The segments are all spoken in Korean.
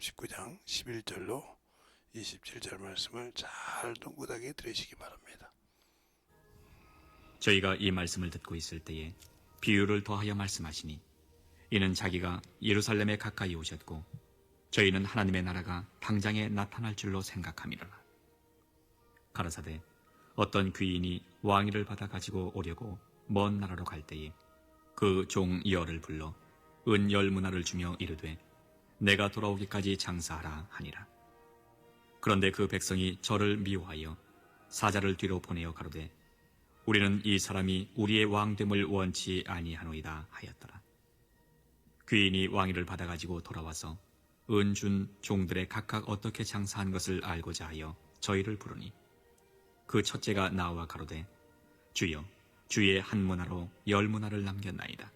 19장 11절로 27절 말씀을 잘 동그랗게 들으시기 바랍니다. 저희가 이 말씀을 듣고 있을 때에 비유를 더하여 말씀하시니 이는 자기가 예루살렘에 가까이 오셨고 저희는 하나님의 나라가 당장에 나타날 줄로 생각함이라. 가라사대 어떤 귀인이 왕위를 받아 가지고 오려고 먼 나라로 갈 때에 그 종 열을 불러 은 10문화를 주며 이르되 내가 돌아오기까지 장사하라 하니라. 그런데 그 백성이 저를 미워하여 사자를 뒤로 보내어 가로되 우리는 이 사람이 우리의 왕됨을 원치 아니하노이다 하였더라. 귀인이 왕위를 받아가지고 돌아와서 은 준 종들의 각각 어떻게 장사한 것을 알고자 하여 저희를 부르니 그 첫째가 나와 가로되 주여 주의 한 문화로 10문화를 남겼나이다.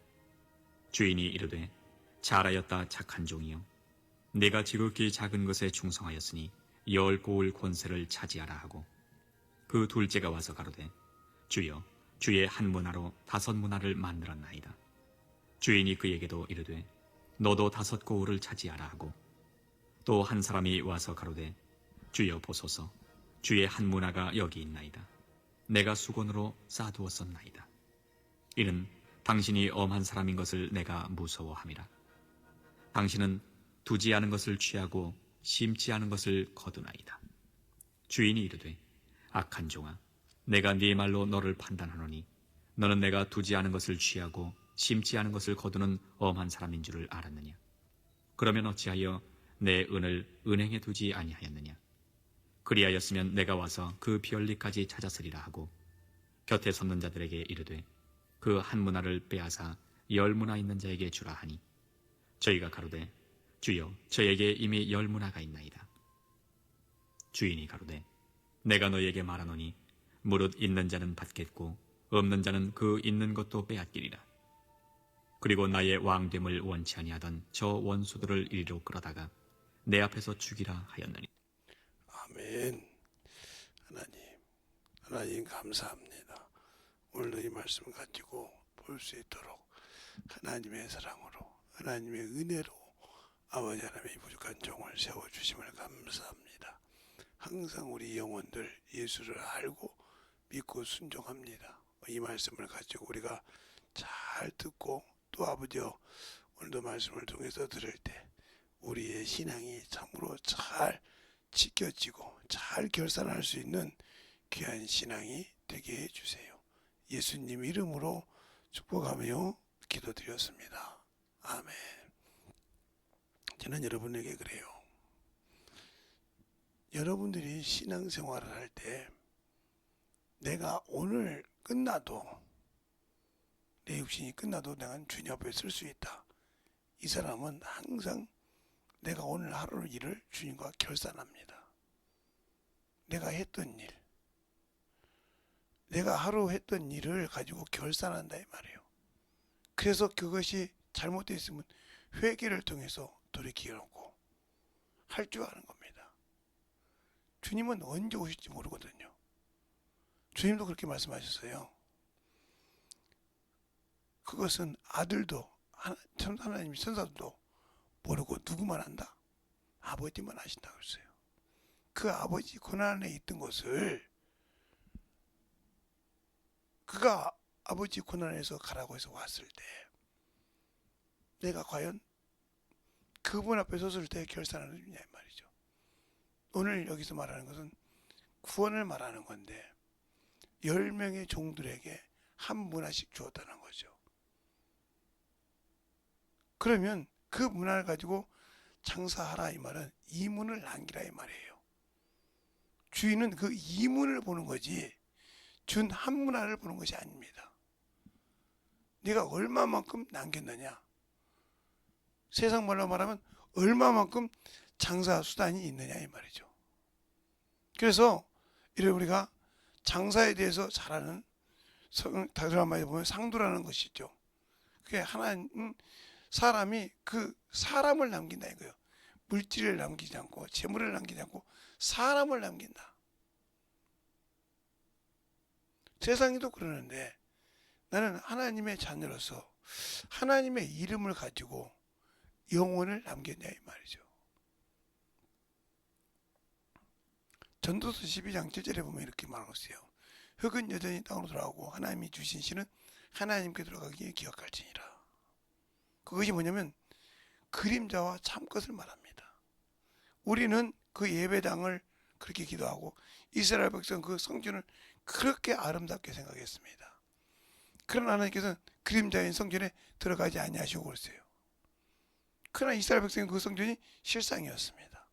주인이 이르되 잘하였다 착한 종이여 내가 지극히 작은 것에 충성하였으니 10고을 권세를 차지하라 하고 그 둘째가 와서 가로되 주여 주의 한 문화로 5문화를 만들었나이다. 주인이 그에게도 이르되 너도 5고을을 차지하라 하고 또 한 사람이 와서 가로되 주여 보소서 주의 한 문화가 여기 있나이다. 내가 수건으로 쌓아두었었나이다. 이는 당신이 엄한 사람인 것을 내가 무서워함이라. 당신은 두지 않은 것을 취하고 심지 않은 것을 거두나이다. 주인이 이르되 악한 종아 내가 네 말로 너를 판단하노니 너는 내가 두지 않은 것을 취하고 심지 않은 것을 거두는 엄한 사람인 줄을 알았느냐. 그러면 어찌하여 내 은을 은행에 두지 아니하였느냐. 그리하였으면 내가 와서 그 비얼리까지 찾았으리라 하고 곁에 섰는 자들에게 이르되 그 한 문화를 빼앗아 10문화 있는 자에게 주라 하니 저희가 가로되 주여 저에게 이미 10문화가 있나이다. 주인이 가로되 내가 너에게 말하노니 무릇 있는 자는 받겠고 없는 자는 그 있는 것도 빼앗기리라. 그리고 나의 왕됨을 원치 아니하던 저 원수들을 이리로 끌어다가 내 앞에서 죽이라 하였느니. 아멘. 하나님 감사합니다. 오늘도 이 말씀을 가지고 볼 수 있도록 하나님의 사랑으로 하나님의 은혜로 아버지 하나님의 부족한 종을 세워주심을 감사합니다. 항상 우리 영혼들 예수를 알고 믿고 순종합니다. 이 말씀을 가지고 우리가 잘 듣고 또 아버지여 오늘도 말씀을 통해서 들을 때 우리의 신앙이 참으로 잘 지켜지고 잘 결산할 수 있는 귀한 신앙이 되게 해주세요. 예수님 이름으로 축복하며 기도드렸습니다. 아멘. 저는 여러분에게 그래요. 여러분들이 신앙생활을 할 때 내가 오늘 끝나도 내 육신이 끝나도 내가 주님 앞에 설 수 있다. 이 사람은 항상 내가 오늘 하루 일을 주님과 결산합니다. 내가 했던 일, 내가 하루 했던 일을 가지고 결산한다 이 말이에요. 그래서 그것이 잘못되어 있으면 회개를 통해서 돌이키려고 할 줄 아는 겁니다. 주님은 언제 오실지 모르거든요. 주님도 그렇게 말씀하셨어요. 그것은 아들도 하나님 천사도 모르고 누구만 안다? 아버지만 아신다고 했어요. 그 아버지 고난 안에 있던 것을 그가 아버지 고난에서 가라고 해서 왔을 때 내가 과연 그분 앞에 섰을 때 결산을 해주냐 이 말이죠. 오늘 여기서 말하는 것은 구원을 말하는 건데 10명의 종들에게 한 문화씩 주었다는 거죠. 그러면 그 문화를 가지고 장사하라 이 말은 이문을 남기라 이 말이에요. 주인은 그 이문을 보는 거지 준 한 문화를 보는 것이 아닙니다. 네가 얼마만큼 남겼느냐. 세상 말로 말하면 얼마만큼 장사 수단이 있느냐 이 말이죠. 그래서 이런 우리가 장사에 대해서 잘 아는 드라마에 보면 상도라는 것이 있죠. 그게 하나는 사람이 그 사람을 남긴다 이거예요. 물질을 남기지 않고 재물을 남기지 않고 사람을 남긴다. 세상에도 그러는데 나는 하나님의 자녀로서 하나님의 이름을 가지고 영혼을 남겼냐 이 말이죠. 전도서 12장 7절에 보면 이렇게 말하고 있어요. 흙은 여전히 땅으로 돌아오고 하나님이 주신 씨는 하나님께 들어가기에 기억할지니라. 그것이 뭐냐면 그림자와 참것을 말합니다. 우리는 그 예배당을 그렇게 기도하고 이스라엘 백성 그 성전을 그렇게 아름답게 생각했습니다. 그러나 하나님께서는 그림자인 성전에 들어가지 아니하시고 그랬어요. 그러나 이스라엘 백성은 그 성전이 실상이었습니다.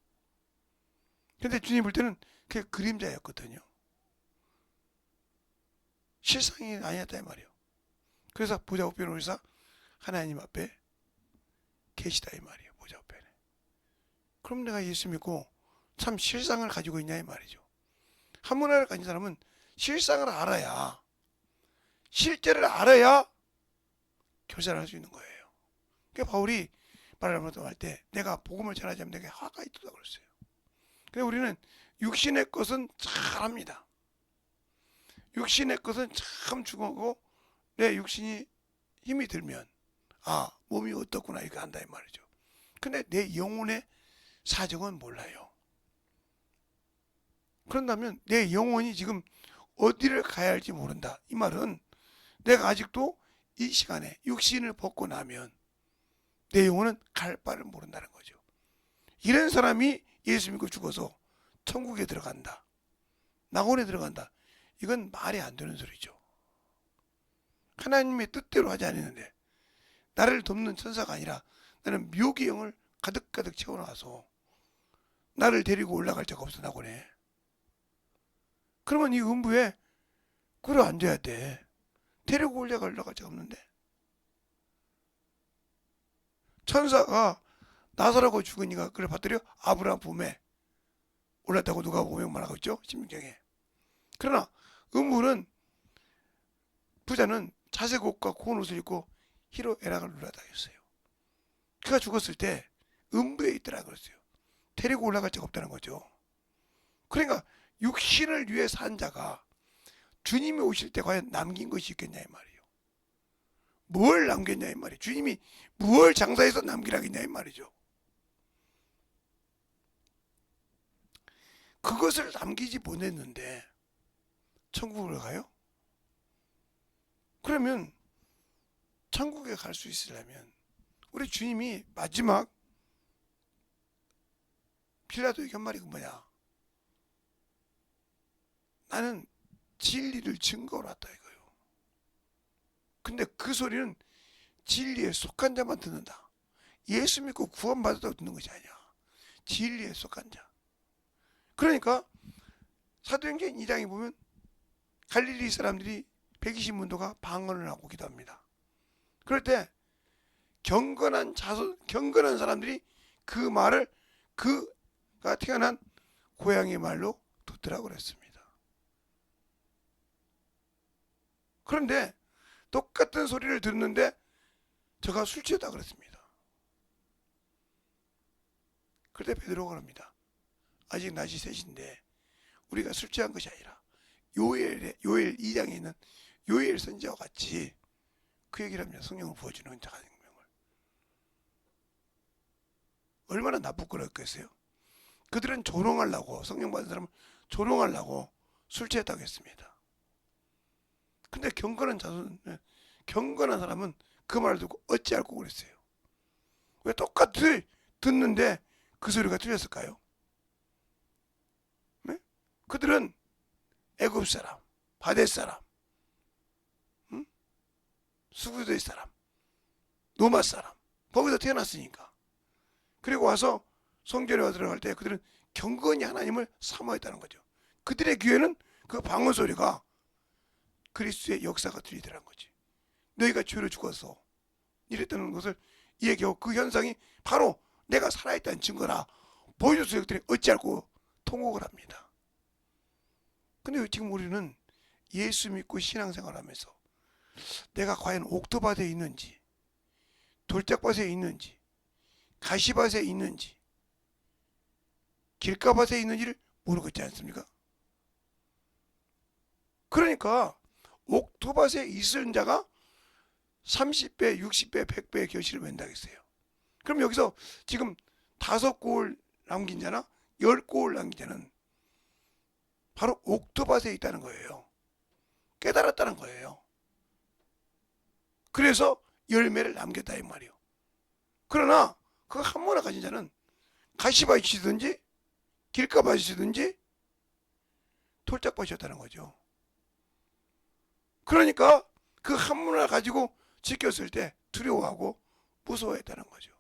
그런데 주님 볼 때는 그게 그림자였거든요. 실상이 아니었다 이 말이에요. 그래서 보좌우편에 오셔서 하나님 앞에 계시다 이 말이에요. 보좌우편에. 그럼 내가 예수 믿고 참 실상을 가지고 있냐 이 말이죠. 한 문화를 가진 사람은 실상을 알아야, 실제를 알아야 결산을 할 수 있는 거예요. 그러니까 바울이 바라보도 할 때 내가 복음을 전하지 않으면 내게 화가 있다 그랬어요. 근데 우리는 육신의 것은 잘합니다. 육신의 것은 참 중요하고 내 육신이 힘이 들면 아 몸이 어떻구나 이렇게 한다 이 말이죠. 근데 내 영혼의 사정은 몰라요. 그런다면 내 영혼이 지금 어디를 가야 할지 모른다. 이 말은 내가 아직도 이 시간에 육신을 벗고 나면 내 영혼은 갈 바를 모른다는 거죠. 이런 사람이 예수 믿고 죽어서 천국에 들어간다. 낙원에 들어간다. 이건 말이 안 되는 소리죠. 하나님의 뜻대로 하지 않았는데 나를 돕는 천사가 아니라 나는 묘기 영을 가득가득 채워놔서 나를 데리고 올라갈 자가 없어 낙원에. 그러면 이 음부에 꿇어 앉아야 돼. 데리고 올라갈 자가 없는데. 천사가 나사로가 죽으니까 그를 받들여 아브라함 품에 올랐다고 누가 보면 말하고 있죠. 신명경에. 그러나 음부는 부자는 자색 옷과 고운 옷을 입고 희로 애락을 누렸다 했어요. 그가 죽었을 때 음부에 있더라 그랬어요. 데리고 올라갈 자가 없다는 거죠. 그러니까 육신을 위해 산 자가 주님이 오실 때 과연 남긴 것이 있겠냐 이 말이에요. 뭘 남겼냐 이 말이에요. 주님이 무엇을 장사해서 남기라겠냐 이 말이죠. 그것을 남기지 못했는데 천국을 가요? 그러면 천국에 갈 수 있으려면 우리 주님이 마지막 빌라도에게 한 말이 뭐냐? 나는 진리를 증거로 왔다 이거예요. 근데 그 소리는 진리에 속한 자만 듣는다. 예수 믿고 구원받았다고 듣는 것이 아니야. 진리에 속한 자. 그러니까 사도행전 2장에 보면 갈릴리 사람들이 120문도가 방언을 하고 기도합니다. 그럴 때 경건한 사람들이 그 말을 그가 태어난 고향의 말로 듣더라고 그랬습니다. 그런데 똑같은 소리를 듣는데 저가 술 취했다 그랬습니다. 그때 베드로가 그럽니다. 아직 낮이 3시인데 우리가 술 취한 것이 아니라 요엘 2장에 있는 요엘 선지자와 같이 그 얘기를 합니다. 성령을 부어주는 자가 생명을. 얼마나 나쁘겠어요. 그들은 조롱하려고, 성령 받은 사람을 조롱하려고 술 취했다고 했습니다. 근데 경건한 사람은 그 말을 듣고 어찌할꼬 그랬어요. 왜 똑같이 듣는데 그 소리가 틀렸을까요? 네? 그들은 애굽 사람, 바데스 사람, 수구도의 사람, 노마 사람, 거기서 태어났으니까. 그리고 와서 성전에 와 들어갈 때 그들은 경건히 하나님을 사모했다는 거죠. 그들의 귀에는 그 방언 소리가 그리스도의 역사가 들리더란 거지. 너희가 죄로 죽어서 이랬다는 것을 얘기하고 그 현상이 바로 내가 살아있다는 증거라 보여줘서 그들이 어찌할꼬 통곡을 합니다. 근데 지금 우리는 예수 믿고 신앙생활하면서 내가 과연 옥토밭에 있는지 돌짝밭에 있는지 가시밭에 있는지 길가밭에 있는지를 모르고 있지 않습니까? 그러니까 옥토밭에 있을 자가 30배, 60배, 100배의 결실을 맺는다고 했어요. 그럼 여기서 지금 5골 남긴 자나 10골 남긴 자는 바로 옥토밭에 있다는 거예요. 깨달았다는 거예요. 그래서 열매를 남겼다 이 말이에요. 그러나 그 한문화 가진 자는 가시밭이든지 길가밭이든지 돌짝밭이었다는 거죠. 그러니까 그 한문화를 가지고 지켰을 때 두려워하고 무서워했다는 거죠.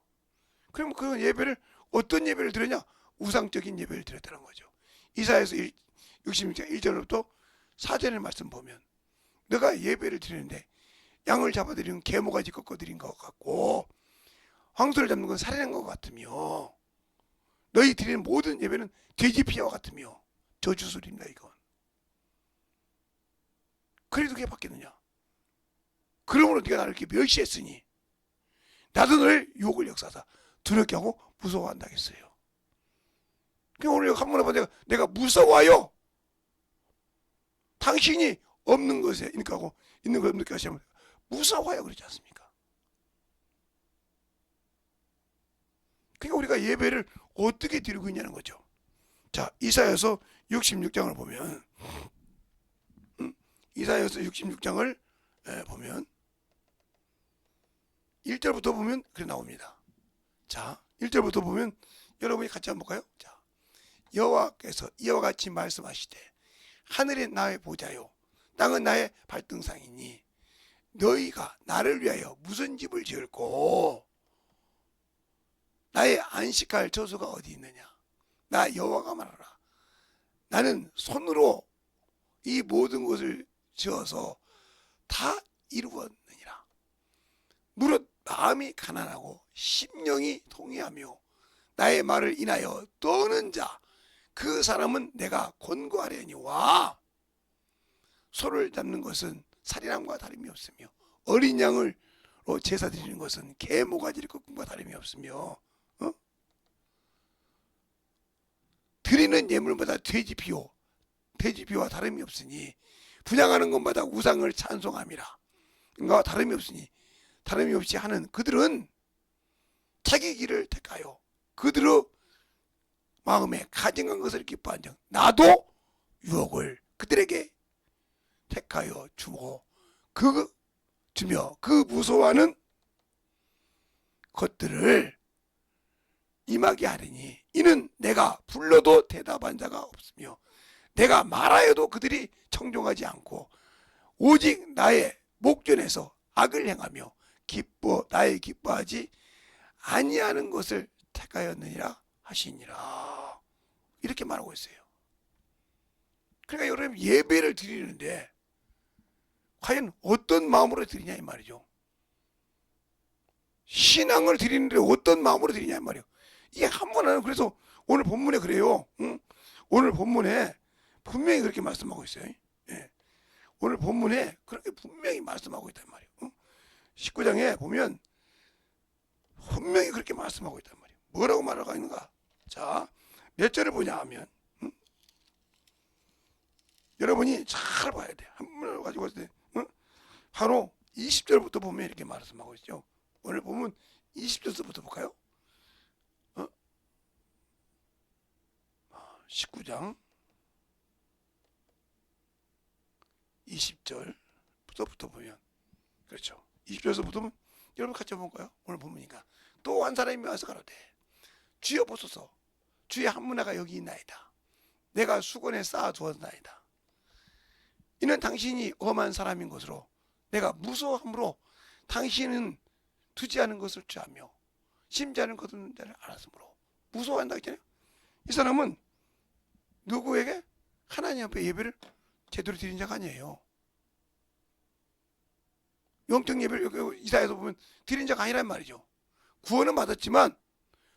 그럼 그 예배를 어떤 예배를 드렸냐? 우상적인 예배를 드렸다는 거죠. 이사야서 66장 1절부터 4절의 말씀 보면 너가 예배를 드리는데 양을 잡아들이는 계모가지 꺾어드린 것 같고 황소를 잡는 건 살인한 것 같으며 너희 드리는 모든 예배는 돼지 피와 같으며 저주술입니다 이건. 그래도 그게 바뀌느냐? 그러므로 네가 나를 이렇게 멸시했으니 나도 너를 욕을 역사하사 두렵게 하고 무서워한다 했어요. 그러니까 오늘 한번 해봐. 내가 무서워요. 당신이 없는 것에 인가하고 있는 것 없는 것 하시면 무서워요 그러지 않습니까? 그러니까 우리가 예배를 어떻게 드리고 있냐는 거죠. 자, 이사야서 66장을 보면 이사야서 66장을 보면 1절부터 보면 그래 나옵니다. 자, 1절부터 보면 여러분이 같이 한번 볼까요? 자, 여호와께서 이와 같이 말씀하시되 하늘이 나의 보좌요 땅은 나의 발등상이니 너희가 나를 위하여 무슨 집을 지을꼬 나의 안식할 처소가 어디 있느냐 나 여호와가 말하라 나는 손으로 이 모든 것을 지어서 다 이루었느니라 무릇 마음이 가난하고 심령이 통회하며 나의 말을 인하여 떠는 자 그 사람은 내가 권고하려니와 소를 잡는 것은 살인함과 다름이 없으며 어린 양으로 제사 드리는 것은 계모가지를 꺾음과 다름이 없으며 드리는 예물마다 돼지피와 다름이 없으니 분양하는 것마다 우상을 찬송함이라 그러니까 다름이 없으니 다름이 없이 하는 그들은 자기 길을 택하여 그들의 마음에 가증한 것을 기뻐한 적 나도 유혹을 그들에게 택하여 주고 주며 그 무서워하는 것들을 임하게 하리니 이는 내가 불러도 대답한 자가 없으며 내가 말하여도 그들이 청종하지 않고 오직 나의 목전에서 악을 행하며 나의 기뻐하지 아니하는 것을 택하였느니라 하시니라 이렇게 말하고 있어요. 그러니까 여러분 예배를 드리는데 과연 어떤 마음으로 드리냐 이 말이죠. 신앙을 드리는데 어떤 마음으로 드리냐 이 말이에요. 이게 한번은 그래서 오늘 본문에 그래요. 응? 오늘 본문에 분명히 그렇게 말씀하고 있어요. 예. 오늘 본문에 그렇게 분명히 말씀하고 있단 말이에요. 응? 19장에 보면 분명히 그렇게 말씀하고 있단 말이에요. 뭐라고 말하고 있는가? 자, 몇 절을 보냐 하면 여러분이 잘 봐야 돼. 한문을 가지고 있을 때 바로 20절부터 보면 이렇게 말씀하고 있죠. 오늘 보면 20절부터 볼까요? 19장 20절부터 보면 그렇죠. 20절부터 보면 여러분 같이 볼까요? 오늘 본문이니까 또 한 사람이 와서 가로되 주여 보소서 주의 한문화가 여기 있나이다. 내가 수건에 쌓아 두었나이다. 이는 당신이 엄한 사람인 것으로 내가 무서워함으로 당신은 두지 않은 것을 취하며 심지 않은 것은 자를 알았으므로 무서워한다 했잖아요. 이 사람은 누구에게? 하나님 앞에 예배를 제대로 드린 자가 아니에요. 영적 예배를 이사야서 보면 드린 자가 아니란 말이죠. 구원은 받았지만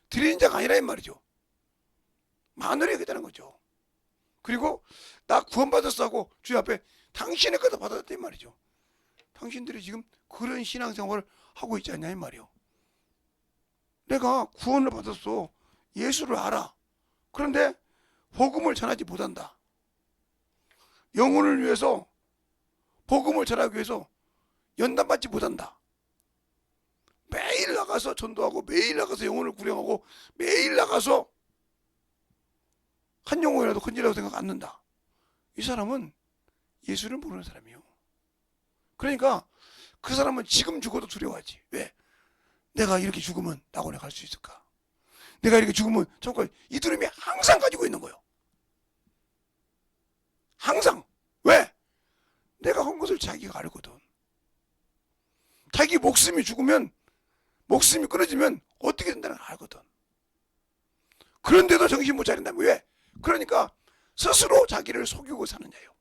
드린 자가 아니란 말이죠. 마누라 얘기했다는 거죠. 그리고 나 구원받았어 하고 주님 앞에 당신의 것도 받았단 말이죠. 당신들이 지금 그런 신앙생활을 하고 있지 않냐 이 말이요. 내가 구원을 받았어. 예수를 알아. 그런데 복음을 전하지 못한다. 영혼을 위해서 복음을 전하기 위해서 연단받지 못한다. 매일 나가서 전도하고 매일 나가서 영혼을 구령하고 매일 나가서 한 영혼이라도 건지라고 생각 않는다. 이 사람은 예수를 모르는 사람이에요. 그러니까 그 사람은 지금 죽어도 두려워하지. 왜? 내가 이렇게 죽으면 낙원에 갈 수 있을까? 내가 이렇게 죽으면 정말 이 두려움이 항상 가지고 있는 거예요. 항상. 왜? 내가 한 것을 자기가 알거든. 자기 목숨이 죽으면, 목숨이 끊어지면 어떻게 된다는 걸 알거든. 그런데도 정신 못 차린다면 왜? 그러니까 스스로 자기를 속이고 사는 자예요.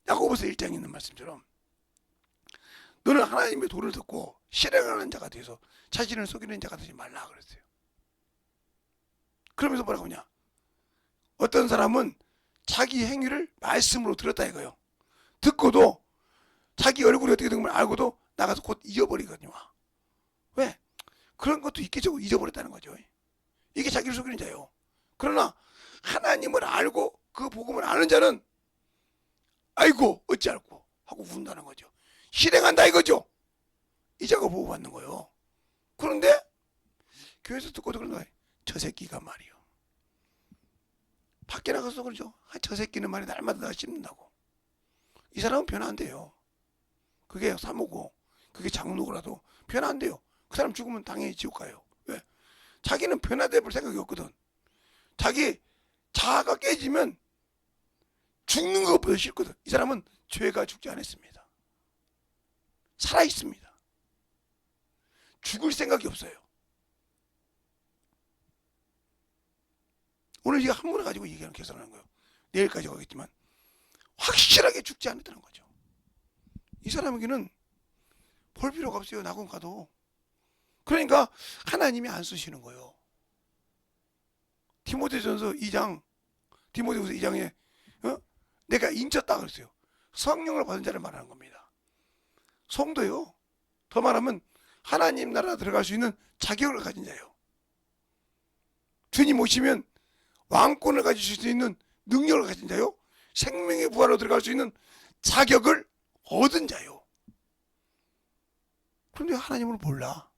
야고보서 1장에 있는 말씀처럼 너는 하나님의 도를 듣고 실행하는 자가 되어서 자신을 속이는 자가 되지 말라 그랬어요. 그러면서 뭐라고 하냐? 어떤 사람은 자기 행위를 말씀으로 들었다 이거예요. 듣고도 자기 얼굴이 어떻게 된 걸 알고도 나가서 곧 잊어버리거든요. 왜? 그런 것도 있겠죠. 잊어버렸다는 거죠. 이게 자기를 속이는 자예요. 그러나 하나님을 알고 그 복음을 아는 자는 아이고 어찌 알고 하고 운다는 거죠. 실행한다 이거죠. 이 자가 보호받는 거예요. 그런데 교회에서 듣고도 그런 거예요. 저 새끼가 말이요. 밖에 나가서 그러죠. 저 새끼는 말이 날마다 나 씹는다고. 이 사람은 변화 안 돼요. 그게 사모고 그게 장로라도 변화 안 돼요. 그 사람 죽으면 당연히 지옥 가요. 왜? 자기는 변화돼 볼 생각이 없거든. 자기 자아가 깨지면 죽는 것보다 싫거든. 이 사람은 죄가 죽지 않았습니다. 살아 있습니다. 죽을 생각이 없어요. 오늘 이 한문을 가지고 얘기하는 계산하는 거예요. 내일까지 가겠지만 확실하게 죽지 않았다는 거죠. 이 사람에게는 볼 필요가 없어요. 낙원 가도. 그러니까 하나님이 안 쓰시는 거예요. 디모데전서 2장, 디모데후서 2장에 내가 인쳤다 그랬어요. 성령을 받은 자를 말하는 겁니다. 성도요. 더 말하면 하나님 나라 들어갈 수 있는 자격을 가진 자예요. 주님 오시면 왕권을 가질 수 있는 능력을 가진 자요. 생명의 부활로 들어갈 수 있는 자격을 얻은 자요. 그런데 하나님을 몰라.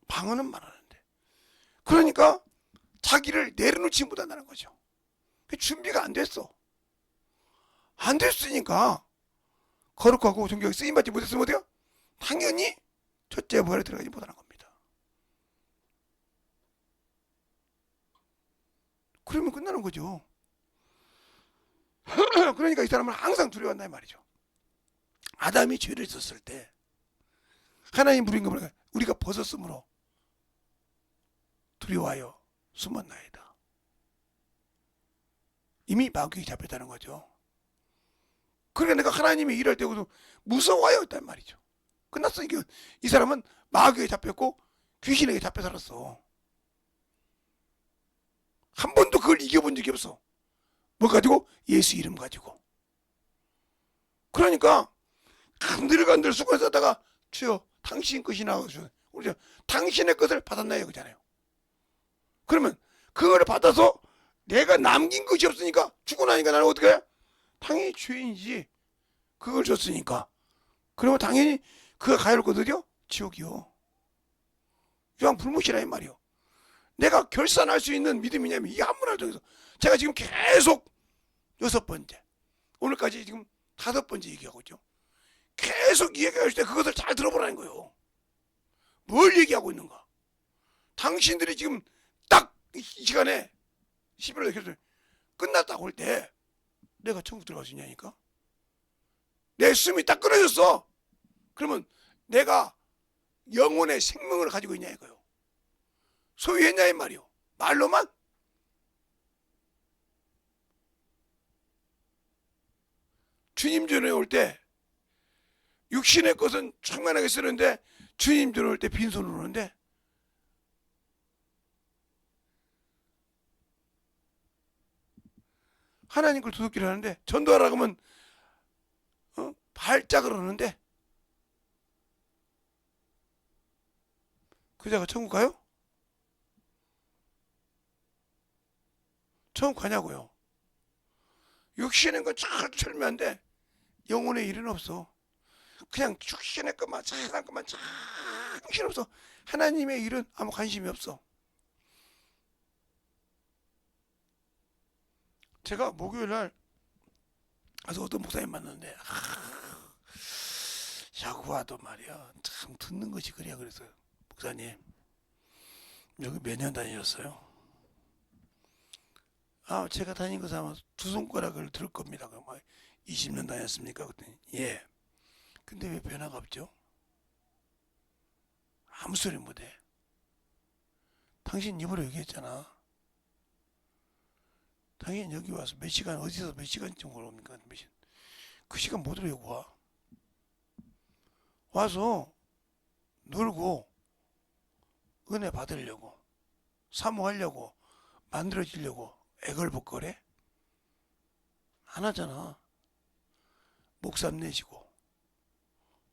방언은 말하는데. 그러니까 자기를 내려놓지 못한다는 거죠. 준비가 안 됐어. 안 됐으니까 거룩하고 존경하게 쓰임받지 못했으면 어때요? 당연히 첫째 부활에 들어가지 못하는 겁니다. 그러면 끝나는 거죠. 그러니까 이 사람은 항상 두려워한다 이 말이죠. 아담이 죄를 썼을 때 하나님 부린 것을 우리가 벗었으므로 두려워하여 숨었나이다. 이미 마귀에 잡혔다는 거죠. 그러니까 내가 하나님이 일할 때도 무서워하여 했단 말이죠. 끝났어. 이 사람은 마귀에 잡혔고 귀신에게 잡혀 살았어. 한 번도 그걸 이겨본 적이 없어. 뭐 가지고? 예수 이름 가지고. 그러니까 간들간들 수건 싸다가 주여 당신 것이 나와서 우리 당신의 것을 받았나요 그잖아요. 그러면 그걸 받아서 내가 남긴 것이 없으니까 죽고 나니까 나는 어떻게 해? 당연히 죄인이지. 그걸 줬으니까. 그러면 당연히 그가 가야 할 거든요. 지옥이요. 유황 불못이라 이 말이요. 내가 결산할 수 있는 믿음이냐면 이 한문을 통해서 제가 지금 계속 6번째 오늘까지 지금 5번째 얘기하고 있죠. 계속 얘기할 때 그것을 잘 들어보라는 거예요. 뭘 얘기하고 있는가? 당신들이 지금 딱 이 시간에 11월 계속 끝났다고 할 때 내가 천국 들어갈 수 있냐니까? 내 숨이 딱 끊어졌어. 그러면 내가 영혼의 생명을 가지고 있냐 이거요. 소유했냐 이 말이요. 말로만? 주님 전에 올 때 육신의 것은 충만하게 쓰는데 주님 전에 올 때 빈손으로 오는데 하나님 걸 도둑질 하는데 전도하라고 하면 발작을 하는데 그 자가 천국 가요? 천국 가냐고요. 육신의 건 잘 철면한데 영혼의 일은 없어. 그냥 육신의 것만 잘한 것만 정신 없어. 하나님의 일은 아무 관심이 없어. 제가 목요일 날 가서 어떤 목사님 만났는데 야구와도 말이야 참 듣는 것이 그래야. 그래서 목사님 여기 몇 년 다니셨어요? 아 제가 다닌 것은 아마 두 손가락을 들 겁니다. 그럼 20년 다녔습니까? 그랬더니 예. 근데 왜 변화가 없죠? 아무 소리 못해. 당신 입으로 얘기했잖아. 당신 여기 와서 몇 시간 어디서 몇 시간쯤 걸어옵니까? 몇 시간. 그 시간 못 들어 여기 와. 와서 놀고 은혜 받으려고 사모하려고 만들어지려고 애걸복걸해? 안 하잖아. 목삼 내시고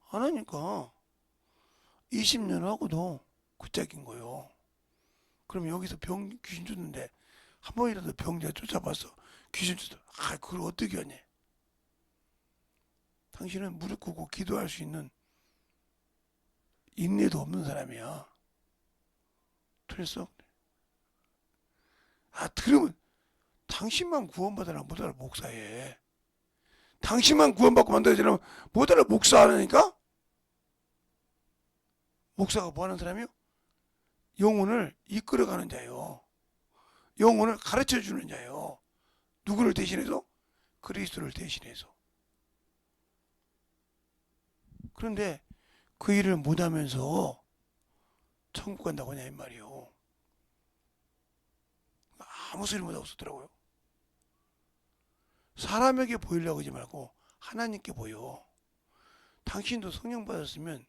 안 하니까 20년 하고도 그 짝인 거요. 그럼 여기서 귀신 줬는데 한 번이라도 병자 쫓아봐서 귀신 줬다. 그걸 어떻게 하냐? 당신은 무릎 꿇고 기도할 수 있는 인내도 없는 사람이야. 틀렸어? 들으면 당신만 구원받으라 못하라 목사해. 당신만 구원받고 만들어지려면 못하라 목사하라니까? 목사가 뭐 하는 사람이요? 영혼을 이끌어가는 자요. 영혼을 가르쳐주는 자요. 누구를 대신해서? 그리스도를 대신해서. 그런데 그 일을 못하면서 천국 간다고 하냐 이 말이요. 아무 소리 못하고 쓰더라고요. 사람에게 보이려고 하지 말고 하나님께 보여. 당신도 성령 받았으면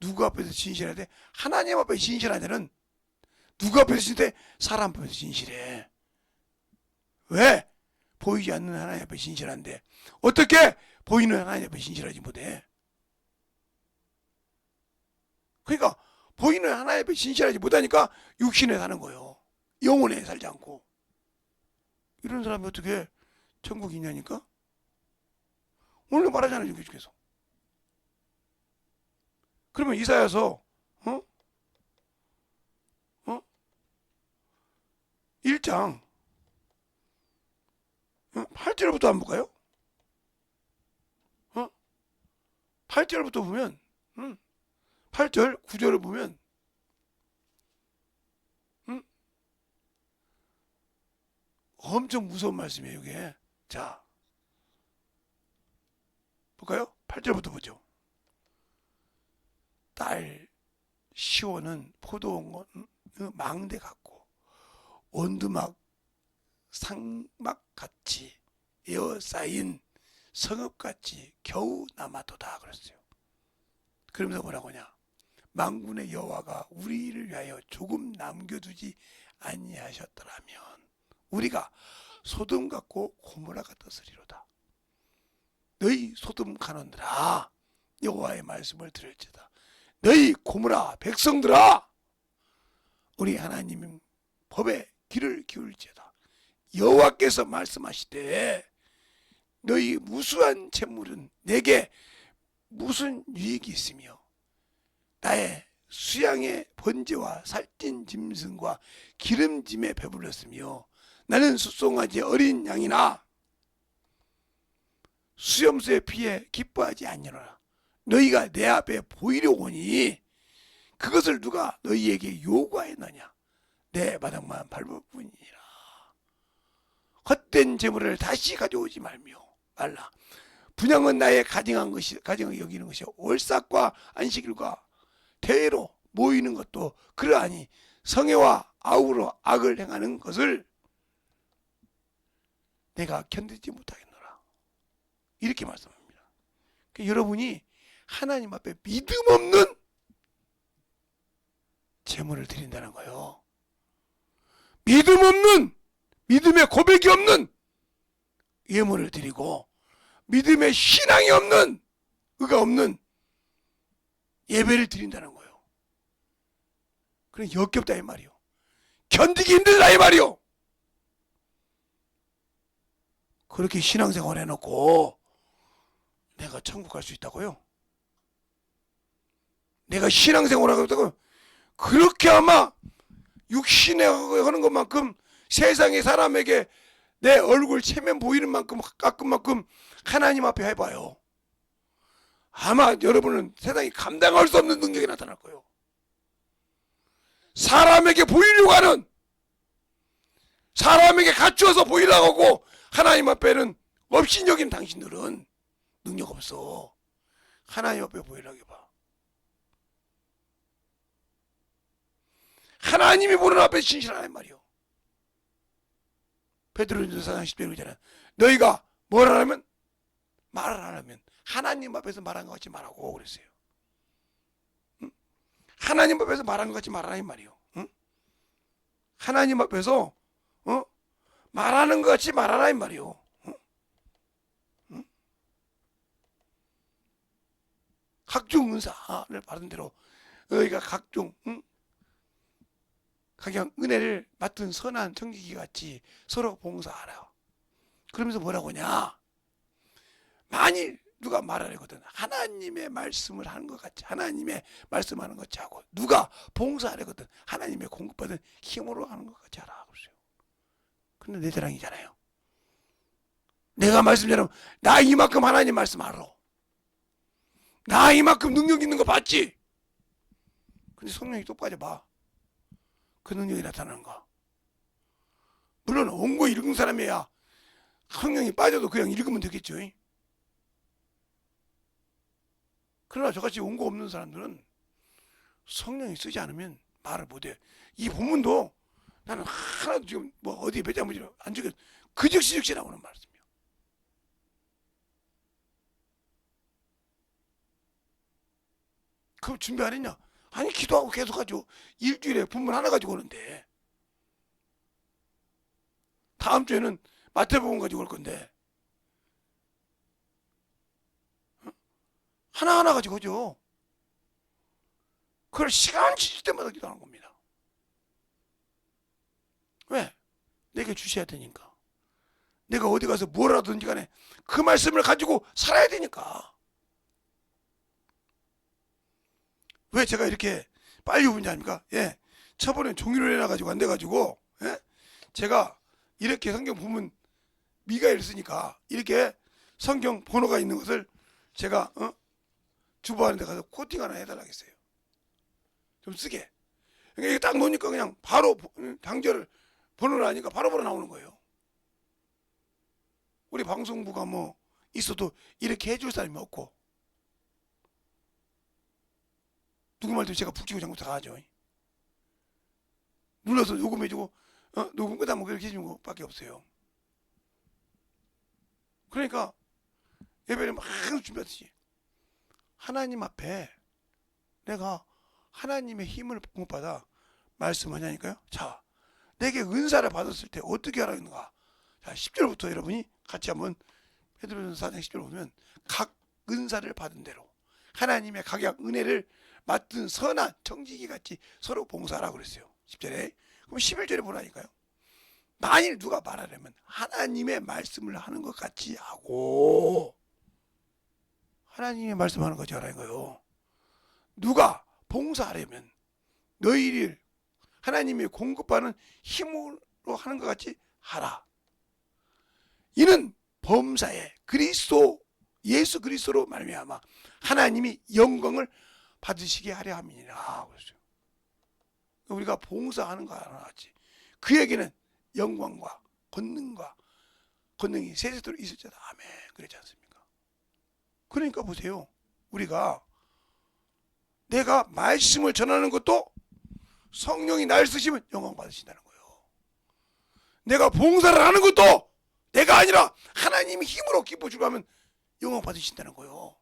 누구 앞에서 진실해야 돼? 하나님 앞에 진실한 자는 누구 앞에서 진실해? 사람 앞에서 진실해. 왜? 보이지 않는 하나님 앞에 진실한데 어떻게 보이는 하나님 앞에 진실하지 못해? 그러니까 보이는 하나님 앞에 진실하지 못하니까 육신에 사는 거예요. 영혼에 살지 않고. 이런 사람이 어떻게 천국이 있냐니까? 오늘 말하잖아요. 계속해서. 그러면 이사야서 1장 8절부터 한번 볼까요? 8절부터 보면 8절 9절을 보면 엄청 무서운 말씀이에요. 이게. 자 볼까요? 8절부터 보죠. 딸 시온은 포도원 망대 같고 원두막 상막같이 에어싸인 성읍같이 겨우 남아도다 그랬어요. 그러면서 뭐라고 하냐? 만군의 여호와가 우리를 위하여 조금 남겨두지 아니하셨더라면 우리가 소돔 같고 고모라 같았으리로다. 너희 소돔 간원들아 여호와의 말씀을 들을지어다. 너희 고모라 백성들아 우리 하나님 법에 귀를 기울지어다. 여호와께서 말씀하시되 너희 무수한 재물은 내게 무슨 유익이 있으며 나의 수양의 번제와 살찐 짐승과 기름짐에 배불렀으며 나는 숫송아지 어린 양이나 수염소의 피에 기뻐하지 않느라 너희가 내 앞에 보이려 오니 그것을 누가 너희에게 요구하였느냐? 내 마당만 밟을 뿐이니라. 헛된 재물을 다시 가져오지 말라. 분양은 나의 가증한 것이 가증하게 여기는 것이 월삭과 안식일과 대회로 모이는 것도 그러하니 성회와 아우로 악을 행하는 것을 내가 견디지 못하겠노라. 이렇게 말씀합니다. 그러니까 여러분이 하나님 앞에 믿음 없는 제물을 드린다는 거예요. 믿음 없는, 믿음의 고백이 없는 예물을 드리고 믿음의 신앙이 없는, 의가 없는 예배를 드린다는 거예요. 그래 역겹다 이 말이요. 견디기 힘들다 이 말이요. 그렇게 신앙생활 해놓고 내가 천국 갈 수 있다고요? 내가 신앙생활 하고 그렇게 아마 육신에 하는 것만큼 세상의 사람에게 내 얼굴 체면 보이는 만큼 깎은 만큼 하나님 앞에 해봐요. 아마 여러분은 세상이 감당할 수 없는 능력이 나타날 거예요. 사람에게 보이려고 하는, 사람에게 갖추어서 보이려고 하고 하나님 앞에는 업신여긴 당신들은 능력 없어. 하나님 앞에 보이려고 해봐. 하나님이 보는 앞에 신실하란 말이요. 베드로전서 4장 10절에 그러잖아요. 너희가 뭘 하라면? 말을 하라면 하나님 앞에서 말한 것 같이 말하고 그랬어요. 응? 하나님 앞에서 말한 것 같이 말하라 이 말이요. 응? 하나님 앞에서 말하는 것 같이 말하라 이 말이요. 응? 응? 각종 은사를 받은 대로 너희가 각종 각양 은혜를 맡은 선한 청지기 같이 서로 봉사하라. 그러면서 뭐라고 하냐? 만일 누가 말하려거든 하나님의 말씀을 하는 것 같이, 하나님의 말씀하는 것 같이 하고, 누가 봉사하려거든 하나님의 공급받은 힘으로 하는 것 같이 하라 그러세요. 근데 내 자랑이잖아요. 내가 말씀 잘하면 나 이만큼 하나님 말씀 알아. 나 이만큼 능력 있는 거 봤지? 근데 성령이 또 빠져봐. 그 능력이 나타나는 거. 물론 원고 읽은 사람이야 성령이 빠져도 그냥 읽으면 되겠죠. 그러나 저같이 원고 없는 사람들은 성령이 쓰지 않으면 말을 못해. 이 본문도 나는 하나도 지금 뭐 어디 몇 장문지 안 적혀 그 즉시 나오는 말씀이야. 그럼 준비 안 했냐? 아니 기도하고 계속 하죠. 일주일에 본문 하나 가지고 오는데 다음 주에는 마태복음 가지고 올 건데 하나하나 가지고 오죠. 그걸 시간 지칠 때마다 기도하는 겁니다. 왜? 내게 주셔야 되니까. 내가 어디 가서 뭘 하든지 간에 그 말씀을 가지고 살아야 되니까. 왜 제가 이렇게 빨리 오는지 아닙니까? 예. 저번에 종이로 해놔가지고 안 돼가지고, 예? 제가 이렇게 성경 보면 미가엘 쓰니까 이렇게 성경 번호가 있는 것을 제가, 주부하는 데 가서 코팅 하나 해달라고 했어요. 좀 쓰게. 그러니까 이게 딱 놓으니까 그냥 바로 당절을 번호를 하니까 바로바로 나오는 거예요. 우리 방송부가 뭐 있어도 이렇게 해줄 사람이 없고, 누구 말도 제가 북치고 장구 다 하죠. 눌러서 녹음해주고 녹음 끄다 뭐 그렇게 해주는 것밖에 없어요. 그러니까 예배를 막 준비하듯이 하나님 앞에 내가 하나님의 힘을 공급받아 말씀하냐니까요. 자, 내게 은사를 받았을 때 어떻게 하라는가. 자, 10절부터 여러분이 같이 한번 베드로전서 4장 10절 보면 각 은사를 받은 대로 하나님의 각양 은혜를 맡은 선한 청지기 같이 서로 봉사하라고 그랬어요. 10절에. 그럼 11절에 보라니까요. 만일 누가 말하려면 하나님의 말씀을 하는 것 같이 하고, 하나님의 말씀하는 것 같이 하라는 거예요. 누가 봉사하려면 너희를 하나님이 공급하는 힘으로 하는 것 같이 하라. 이는 범사에 그리스도 예수 그리스도로 말미암아 하나님이 영광을 받으시게 하려 함이니라. 그랬어요. 우리가 봉사하는 거 하나 같이 그에게는 영광과 권능이 세세토록 있을지어다. 아멘. 그랬지 않습니까? 그러니까 보세요. 우리가 내가 말씀을 전하는 것도 성령이 날 쓰시면 영광 받으신다는 거예요. 내가 봉사를 하는 것도 내가 아니라 하나님이 힘으로 기뻐 주고 하면 영광 받으신다는 거예요.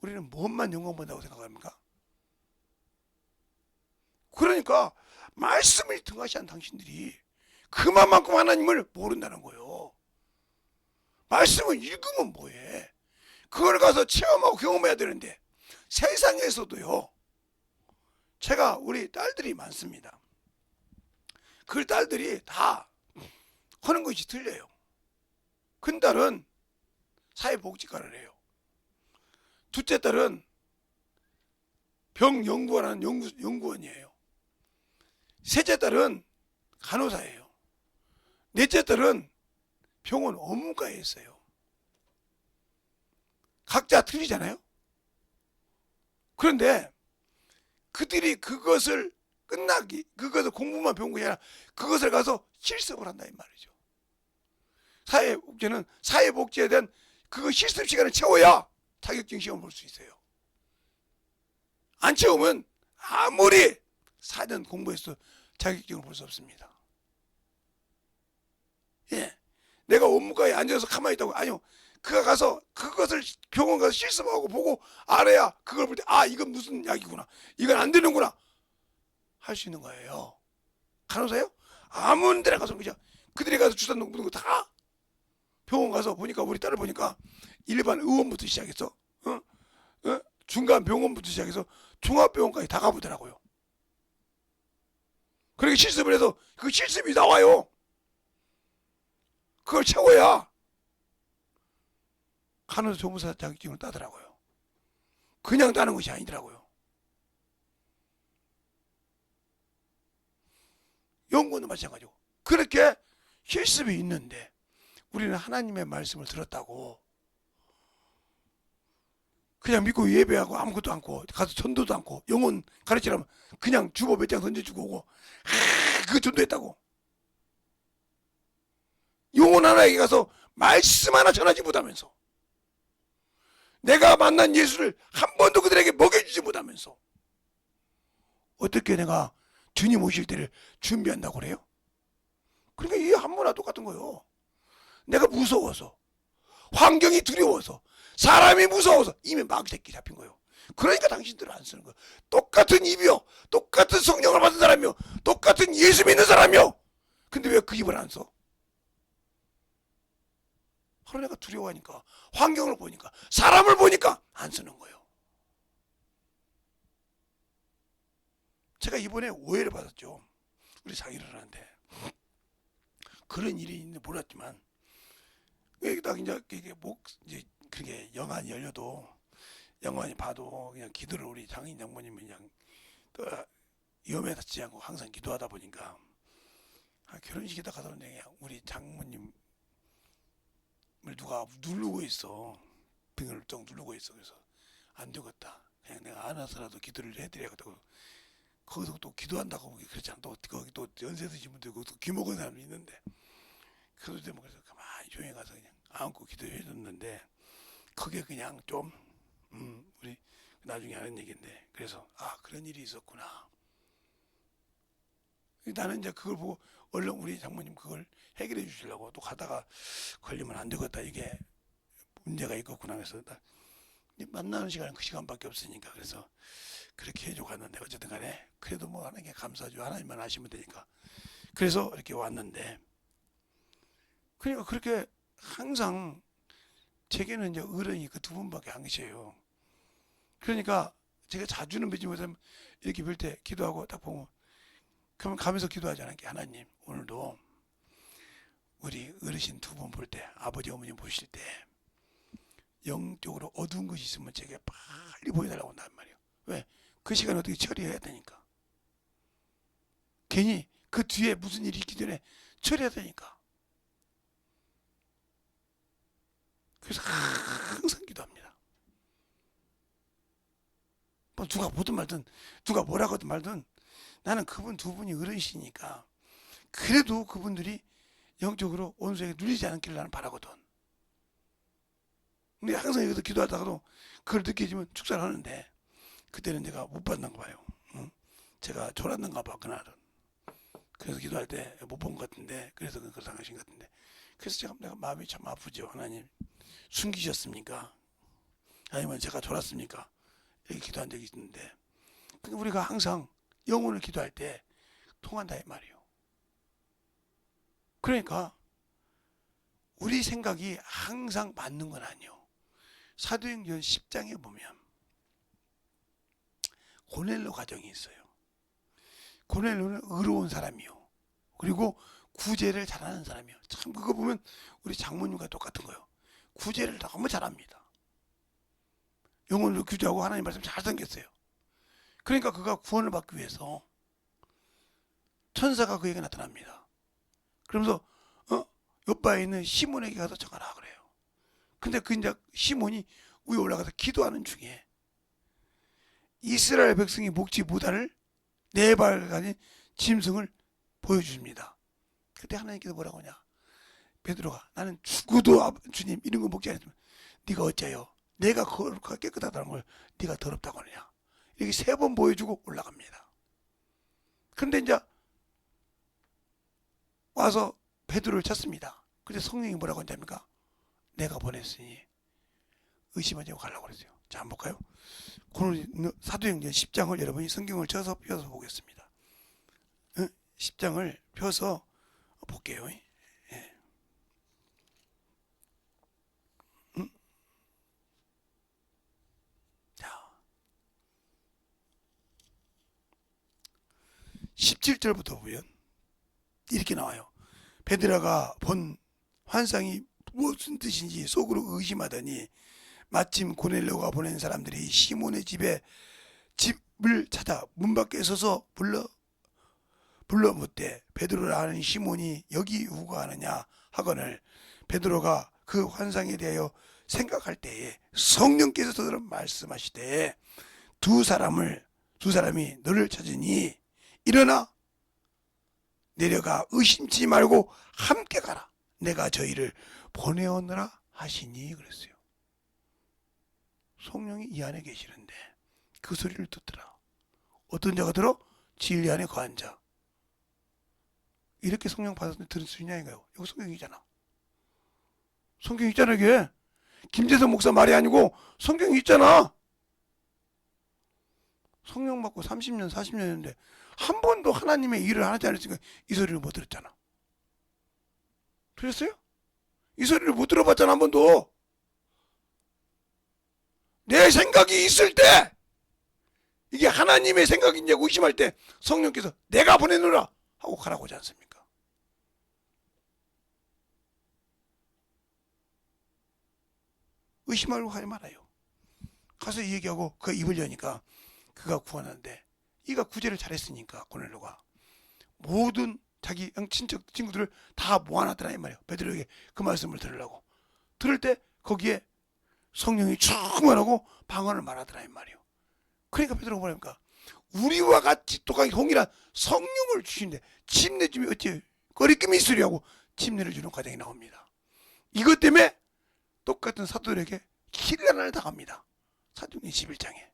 우리는 뭔만 영광 받는다고 생각합니까? 그러니까 말씀을 등하시한 당신들이 그만큼 하나님을 모른다는 거예요. 말씀을 읽으면 뭐해? 그걸 가서 체험하고 경험해야 되는데 세상에서도요. 제가 우리 딸들이 많습니다. 그 딸들이 다 하는 것이 틀려요. 큰 딸은 사회복지과를 해요. 둘째 딸은 병연구원하는 연구원이에요. 셋째 딸은 간호사예요. 넷째 딸은 병원 업무과에 있어요. 각자 틀리잖아요. 그런데 그들이 그것을 공부만 배운 게 아니라 그것을 가서 실습을 한다 이 말이죠. 사회복지는 사회복지에 대한 그 실습 시간을 채워야 자격증 시험을 볼 수 있어요. 안 채우면 아무리 4년 공부해서 자격증을 볼 수 없습니다. 예, 내가 업무과에 앉아서 가만히 있다고 아니요. 그가 가서 그것을 병원 가서 실습하고 보고 알아야 그걸 볼 때 이건 무슨 약이구나, 이건 안 되는구나 할 수 있는 거예요. 간호사요? 아무 데나 가서 그냥 그들이 가서 주사 놓는 거 다 병원 가서 보니까 우리 딸을 보니까 일반 의원부터 시작해서 중간 병원부터 시작해서 종합병원까지 다 가보더라고요. 그렇게 실습을 해서 그 실습이 나와요. 그걸 채워야 간호사 조무사 자격증을 따더라고요. 그냥 따는 것이 아니더라고요. 연구는 마찬가지고 그렇게 실습이 있는데 우리는 하나님의 말씀을 들었다고 그냥 믿고 예배하고 아무것도 않고 가서 전도도 않고 영혼 가르치라면 그냥 주보 몇 장 던져주고 오고 그거 전도했다고 영혼 하나에게 가서 말씀 하나 전하지 못하면서 내가 만난 예수를 한 번도 그들에게 먹여주지 못하면서 어떻게 내가 주님 오실 때를 준비한다고 그래요? 그러니까 이 한문화 똑같은 거예요. 내가 무서워서 환경이 두려워서 사람이 무서워서 이미 마귀새끼 잡힌 거예요. 그러니까 당신들은 안 쓰는 거예요. 똑같은 입이요, 똑같은 성령을 받은 사람이요, 똑같은 예수 믿는 사람이요. 근데 왜 그 입을 안 써? 바로 내가 두려워하니까, 환경을 보니까, 사람을 보니까 안 쓰는 거예요. 제가 이번에 오해를 받았죠. 우리 장인어른한테. 그런 일이 있는지 몰랐지만 딱 이제 이제 그렇게 영안이 열려도 영안이 봐도 그냥 기도를 우리 장인 장모님이 그냥 또 위험에 닿지 않고 항상 기도하다 보니까 결혼식에다 가서 그냥 우리 장모님을 누가 누르고 있어. 등을 쩍 누르고 있어. 그래서 안 되겠다. 그냥 내가 안아서라도 기도를 해드려야겠다고. 거기서 또 기도한다고 그렇지 않아. 또 거기 또 연세 드신 분들 거기 또 귀먹은 사람이 있는데 그래서 그래서 가만히 조용히 가서 그냥 안고 기도해줬는데 그게 그냥 좀 우리 나중에 하는 얘기인데 그래서 그런 일이 있었구나. 나는 이제 그걸 보고 얼른 우리 장모님 그걸 해결해 주시려고 또 가다가 걸리면 안 되겠다 이게 문제가 있겠구나 그래서 만나는 시간은 그 시간밖에 없으니까 그래서 그렇게 해주고 갔는데 어쨌든 간에 그래도 뭐 하는 게 감사하죠. 하나님만 아시면 되니까 그래서 이렇게 왔는데 그러니까 그렇게 항상 제게는 이제 어른이 그 두 분밖에 안 계셔요. 그러니까 제가 자주는 뵙지 못하면 이렇게 뵐 때 기도하고 딱 보면 그러면 가면서 기도하잖아요. 하나님 오늘도 우리 어르신 두 분 볼 때 아버지 어머님 보실 때 영적으로 어두운 것이 있으면 제게 빨리 보여달라고 한단 말이에요. 왜? 그 시간에 어떻게 처리해야 되니까. 괜히 그 뒤에 무슨 일이 있기 전에 처리해야 되니까. 그래서 항상 기도합니다. 뭐 누가 보든 말든 누가 뭐라고 하든 말든 나는 그분 두 분이 어른이시니까 그래도 그분들이 영적으로 원수에게 눌리지 않기를 나는 바라거든. 근데 항상 여기서 기도하다가도 그걸 느끼지면 축사를 하는데 그때는 내가 못 받는가 봐요. 제가 졸았는가 봐 그날은. 그래서 기도할 때 못 본 것 같은데 그래서 그걸 당하신 것 같은데 그래서 내가 마음이 참 아프죠. 하나님 숨기셨습니까? 아니면 제가 졸았습니까? 이렇게 기도한 적이 있는데 우리가 항상 영혼을 기도할 때 통한다 이 말이에요. 그러니까 우리 생각이 항상 맞는 건 아니에요. 사도행전 10장에 보면 고넬로 가정이 있어요. 고넬로는 의로운 사람이요. 그리고 구제를 잘하는 사람이요. 참 그거 보면 우리 장모님과 똑같은 거예요. 구제를 너무 잘합니다. 영혼을 규제하고 하나님 말씀 잘 섬겼어요. 그러니까 그가 구원을 받기 위해서 천사가 그에게 나타납니다. 그러면서 옆바에 있는 시몬에게 가서 전하라 그래요. 근데 그 이제 시몬이 위에 올라가서 기도하는 중에 이스라엘 백성이 먹지 못할 4발 가진 짐승을 보여줍니다. 그때 하나님께서 뭐라고 하냐? 베드로가 나는 죽어도 주님 이런 거 먹지 않으면 네가 어째요? 내가 거룩하고 깨끗하다는 걸 네가 더럽다고 하느냐? 이렇게 3번 보여주고 올라갑니다. 그런데 이제 와서 베드로를 찾습니다. 근데 성령이 뭐라고 한답니까? 내가 보냈으니 의심하지 말고 가려고 그랬어요. 자, 한번 볼까요? 오늘 사도행전 10장을 여러분이 성경을 펴서 보겠습니다. 10장을 펴서 볼게요. 예. 자, 17절부터 보면 이렇게 나와요. 베드로가 본 환상이 무슨 뜻인지 속으로 의심하더니 마침 고넬료가 보낸 사람들이 시몬의 집을 찾아 문 밖에 서서 불러 묻되 베드로라 하는 시몬이 여기 누가 하느냐 하거늘 베드로가 그 환상에 대하여 생각할 때에 성령께서 저들을 말씀하시되 두 사람이 너를 찾으니 일어나 내려가 의심치 말고 함께 가라. 내가 저희를 보내오느라 하시니 그랬어요. 성령이 이 안에 계시는데 그 소리를 듣더라. 어떤 자가 들어? 진리 안에 거한 자. 이렇게 성령 받았는데 들을 수 있냐 이거요. 여기 성경이잖아. 성경 있잖아 이게. 김재성 목사 말이 아니고 성경이 있잖아. 성령 받고 30년 40년 했는데 한 번도 하나님의 일을 하지 않았으니까 이 소리를 못 들었잖아. 들었어요? 이 소리를 못 들어봤잖아 한 번도. 내 생각이 있을 때 이게 하나님의 생각이냐고 의심할 때 성령께서 내가 보내노라 하고 가라고 하지 않습니까? 의심 말고 하지 말아요. 가서 얘기하고 그 입을 여니까 그가 구원하는데 이가 구제를 잘했으니까 고넬료가 모든 자기 친척 친구들을 다 모아놨더라 이 말이에요. 베드로에게 그 말씀을 들으려고 들을 때 거기에 성령이 충만하고 방언을 말하더라 이 말이에요. 그러니까 베드로가 뭐랍니까? 우리와 같이 똑같이 동일한 성령을 주시는데 침례 주면 어찌 거리낌이 있으리하고 침례를 주는 과정이 나옵니다. 이것 때문에 똑같은 사도들에게 킬난을 당합니다. 사도행전 11장에.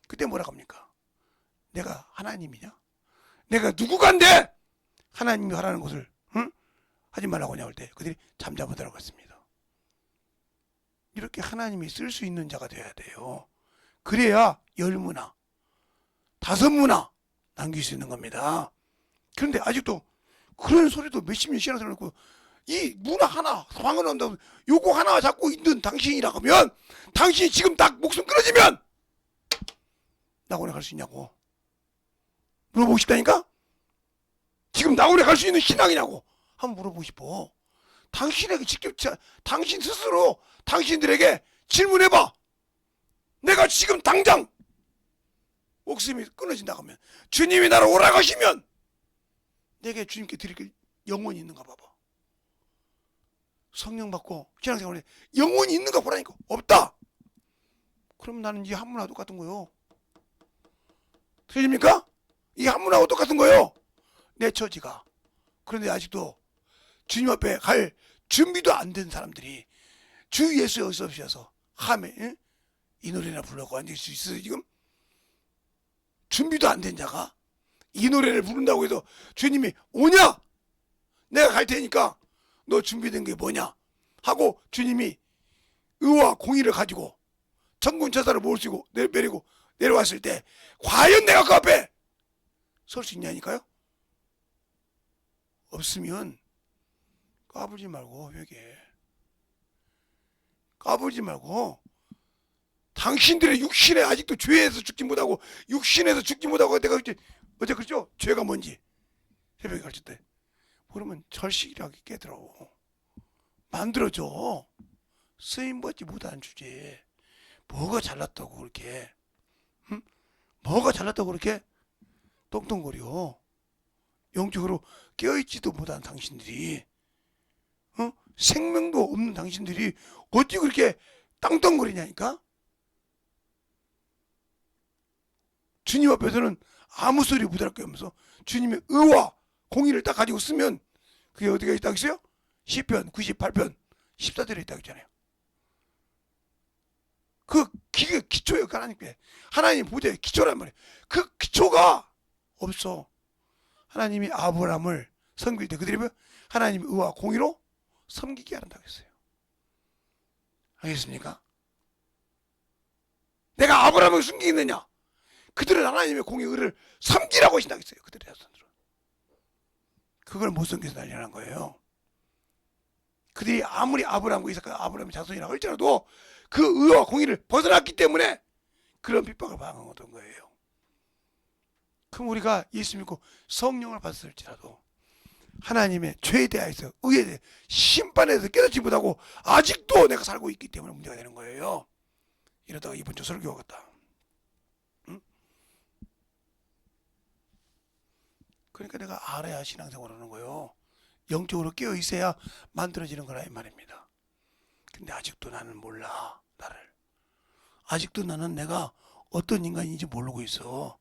그때 뭐라고 합니까? 내가 하나님이냐? 내가 누구간데 하나님이 하라는 것을 하지 말라고 하냐 할 때 그들이 잠잠하더라고 했습니다. 이렇게 하나님이 쓸 수 있는 자가 되어야 돼요. 그래야 10문화, 5문화 남길 수 있는 겁니다. 그런데 아직도 그런 소리도 몇십 년 시간 들어놓고 이 문화 하나 방언한다고 요거 하나 잡고 있는 당신이라고 하면 당신이 지금 딱 목숨 끊어지면 낙원에 갈 수 있냐고 물어보고 싶다니까? 지금 낙원에 갈 수 있는 신앙이냐고 한번 물어보고 싶어. 당신에게 직접 당신 스스로 당신들에게 질문해봐. 내가 지금 당장 목숨이 끊어진다고 하면 주님이 나를 오라고 하시면 내게 주님께 드릴 게 영원히 있는가 봐봐. 성령 받고 신앙생활에 영원히 있는가 보라니까. 없다. 그럼 나는 이 한문하고 똑같은 거요. 들립니까? 이 한문하고 똑같은 거요. 내 처지가. 그런데 아직도 주님 앞에 갈 준비도 안 된 사람들이 주 예수의 어서오셔서 하면 이 노래나 부르고 앉을 수 있어요 지금? 준비도 안 된 자가 이 노래를 부른다고 해서 주님이 오냐? 내가 갈 테니까 너 준비된 게 뭐냐? 하고 주님이 의와 공의를 가지고 천군천사를 모시고 내리고 내려왔을 때 과연 내가 그 앞에 설 수 있냐니까요? 없으면 까불지 말고 회개. 까불지 말고 당신들의 육신에 아직도 죄에서 죽지 못하고 육신에서 죽지 못하고 내가 어제 그랬죠? 죄가 뭔지 새벽에 가르칠 때 그러면 절식이라고 깨들어 만들어줘. 쓰임받지 못한 주제에 뭐가 잘났다고 그렇게 뭐가 잘났다고 그렇게 똥똥거려. 영적으로 깨어있지도 못한 당신들이 생명도 없는 당신들이 어떻게 그렇게 땅덩거리냐니까. 주님 앞에서는 아무 소리 못할 게 없어서 주님의 의와 공의를 딱 가지고 쓰면 그게 어디가 있다고 했어요? 시편 98편 14절에 있다고 했잖아요. 그 기초예요. 하나님께. 하나님 보좌의 기초란 말이에요. 그 기초가 없어. 하나님이 아브라함을 섬길 때 그들이 하나님의 의와 공의로 섬기게 한다고 했어요. 알겠습니까? 내가 아브라함을 숨기겠느냐? 그들은 하나님의 공의 의를 섬기라고 하신다고 했어요. 그들의 자손들은. 그걸 못 섬겨서 난리난 거예요. 그들이 아무리 아브라함과 이삭과 아브라함의 자손이라고 할지라도 그 의와 공의를 벗어났기 때문에 그런 핍박을 당한 거예요. 그럼 우리가 예수 믿고 성령을 받았을지라도 하나님의 죄에 대하여서 의에 대해 심판에서 깨닫지 못하고 아직도 내가 살고 있기 때문에 문제가 되는 거예요. 이러다가 이번 주 설교 같다. 응? 그러니까 내가 알아야 신앙생활 하는 거예요. 영적으로 깨어 있어야 만들어지는 거라 이 말입니다. 근데 아직도 나는 몰라. 나를. 아직도 나는 내가 어떤 인간인지 모르고 있어.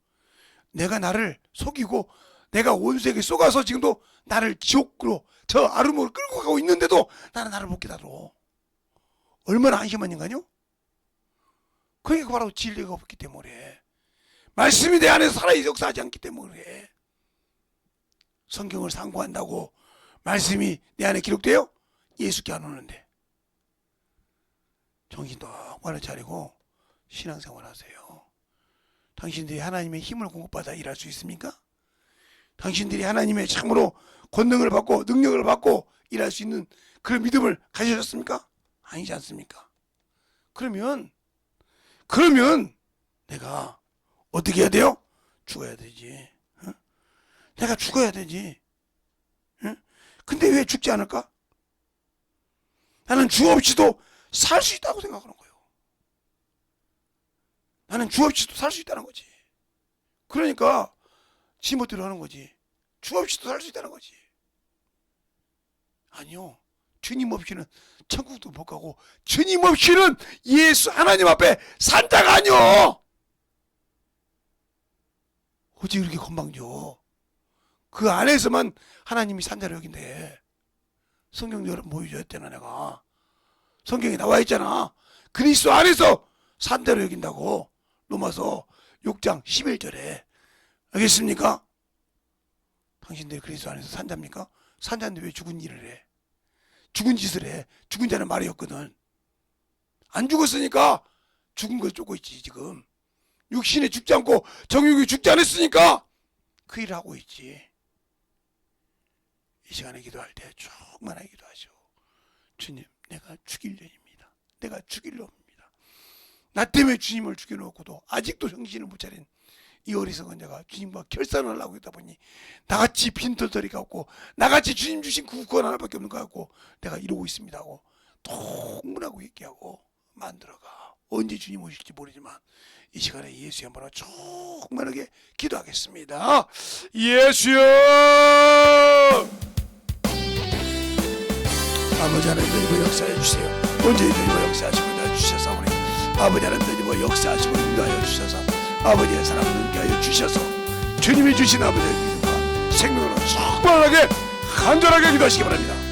내가 나를 속이고 내가 원수에게 속아서 지금도 나를 지옥으로 저 아름으로 끌고 가고 있는데도 나는 나를 못 깨달어. 얼마나 한심한 인간이요? 그러니까 바로 진리가 없기 때문에 말씀이 내 안에서 살아 역사하지 않기 때문에 성경을 상고한다고 말씀이 내 안에 기록돼요? 예수께 안 오는데 정신 똑바로 차리고 신앙생활 하세요. 당신들이 하나님의 힘을 공급받아 일할 수 있습니까? 당신들이 하나님의 참으로 권능을 받고 능력을 받고 일할 수 있는 그런 믿음을 가지셨습니까? 아니지 않습니까? 그러면 내가 어떻게 해야 돼요? 죽어야 되지. 어? 내가 죽어야 되지. 어? 근데 왜 죽지 않을까? 나는 주 없이도 살 수 있다고 생각하는 거예요. 나는 주 없이도 살 수 있다는 거지. 그러니까 지멋대로 하는 거지. 주 없이도 살 수 있다는 거지. 아니요. 주님 없이는 천국도 못 가고 주님 없이는 예수 하나님 앞에 산자가 아니요. 어찌 그렇게 건방져. 그 안에서만 하나님이 산자로 여긴대. 성경적으로 보여줬잖아 내가. 성경에 나와 있잖아. 그리스도 안에서 산자로 여긴다고. 로마서 6장 11절에. 알겠습니까? 당신들이 그리스도 안에서 산자입니까? 산자인데 왜 죽은 일을 해? 죽은 짓을 해. 죽은 자는 말이 없거든. 안 죽었으니까 죽은 걸 쫓고 있지 지금. 육신에 죽지 않고 정욕이 죽지 않았으니까 그 일을 하고 있지. 이 시간에 기도할 때 충만하게 기도하시오. 주님, 내가 죽일 년입니다. 내가 죽일 놈입니다. 나 때문에 주님을 죽여놓고도 아직도 정신을 못 차린 이 어리석은 자가 주님과 결산을 하려고 했다 보니 나같이 빈털터리가 없고 나같이 주님 주신 그 구원 하나밖에 없는 것 같고 내가 이러고 있습니다 하고 통문하고 얘기하고 만들어가. 언제 주님 오실지 모르지만 이 시간에 예수의 한번로 충만하게 기도하겠습니다. 예수여, 아버지 하나님 역사해 주세요. 언제 이들과 역사하시고 인도하여 주셔서 아버지 하나님 역사하시고 인도하여 주셔서 아버지의 사랑을 눈게 하여 주셔서 주님이 주신 아버지의 믿음과 생명으로 충만하게 간절하게 기도하시기 바랍니다.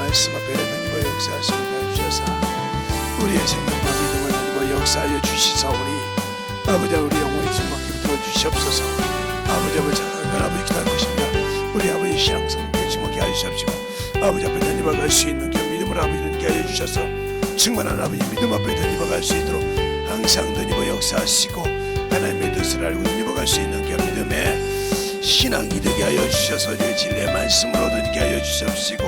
말씀 앞에 하나님과 역사하시고 주셔서 우리의 생명과 믿음을 하나님과 역사하여 주시사오니 아버지 우리 영혼이 주님께 붙들어 주시옵소서. 아버지 작은 아버지 기도할 것입니다. 우리 아버지 신앙성을 주님께 하여 주시옵시고 아버지 앞에 하나님과 갈 수 있는 그 믿음을 아버지 하나님께 하여 주셔서 충만한 아버지 믿음 앞에 하나님과 갈 수 있도록 항상 하나님과 역사하시고 하나님의 뜻을 알고 하나님과 갈 수 있는 그 믿음에 신앙이 되게 하여 주셔서 진리의 말씀으로 되게 하여 주시옵시고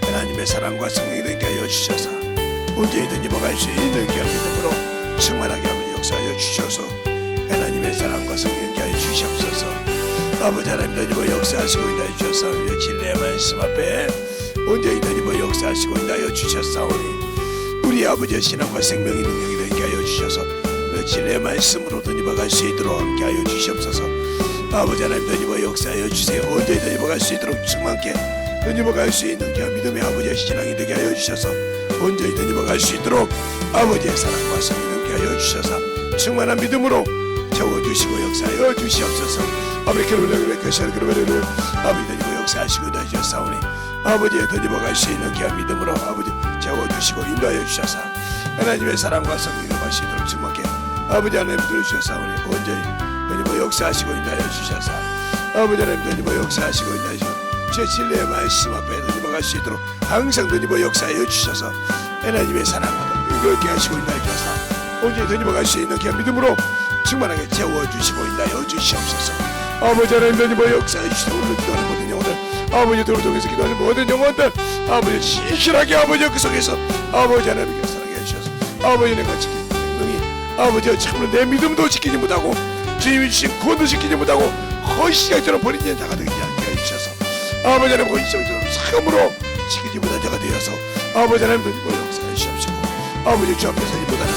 하나님의 사랑과 성령이 되게 하여 주셔서 언제든지 갈 수 있는 그 믿음으로 충만하게 아버지 역사하여 주셔서 하나님의 사랑과 성령이 되게 하여 주시옵소서. 아버지 하나님 되게 역사하시고 인하여 주셔서 진리의 말씀 앞에 언제든지 역사하시고 인하여 주셨사오니 우리 아버지의 신앙과 생명의 능력이 되게 하여 주셔서 진리의 말씀으로 던져갈 수 있도록 함께 하여 주시옵소서. 아버지 하나님 던져봐 역사하여 주세요. 언제 던져갈 수 있도록 충만케 던져갈 수 있는 그 믿음의 아버지의 신앙이 되게 하여 주셔서 언제 던져갈 수 있도록 아버지의 사랑과 성령이 되게 하여 주셔서 충만한 믿음으로 채워주시고 역사하여 주시옵소서. 아버지 그러면 그시를 그러면 아버지 던져봐 역사하시고 인도하여 주셨사오니 아버지의 던져갈 수 있는 그 믿음으로 아버지 채워주시고 인도하여 주셔서 하나님의 사랑과 성령이 갈 수 있도록 충만케 아버지 하나님 들어주셔사오니 언제 던져봐 역사하시고 인도하여 주셔서 아버지 하나님 던져봐 역사하시고 인도하여 주셔서 제 진리의 말씀 앞에 던져봐 갈 수 있도록 항상 던져봐 역사하여 주셔서 하나님의 사랑과 그렇게 하시고 인도하여 주셔서 언제 던져봐 갈 수 있는 그 믿음으로 충만하게 채워주시고 인도하여 주시옵소서. 아버지 하나님 던져봐 역사해 주시고 오늘 기도하는 모든 영혼들 아버지 들을 통해서 기도하는 모든 영혼들 아버지 신실하게 아버지 그 속에서 아버지 하나님께 사랑해 주셔서 아버지 내가 지키는 생명이 아버지 참으로 내 믿음도 지키지 못하고 주님이 주신 구원도 지키지 못하고 허시장처럼 버린 자가 되지 않게 해주셔서 아버지 하나님 허시장처럼 사금으로 지키지 못한 자가 되어서 아버지 하나님 던지고 역사해 주시옵시고 아버지 주 앞에 서지 못하는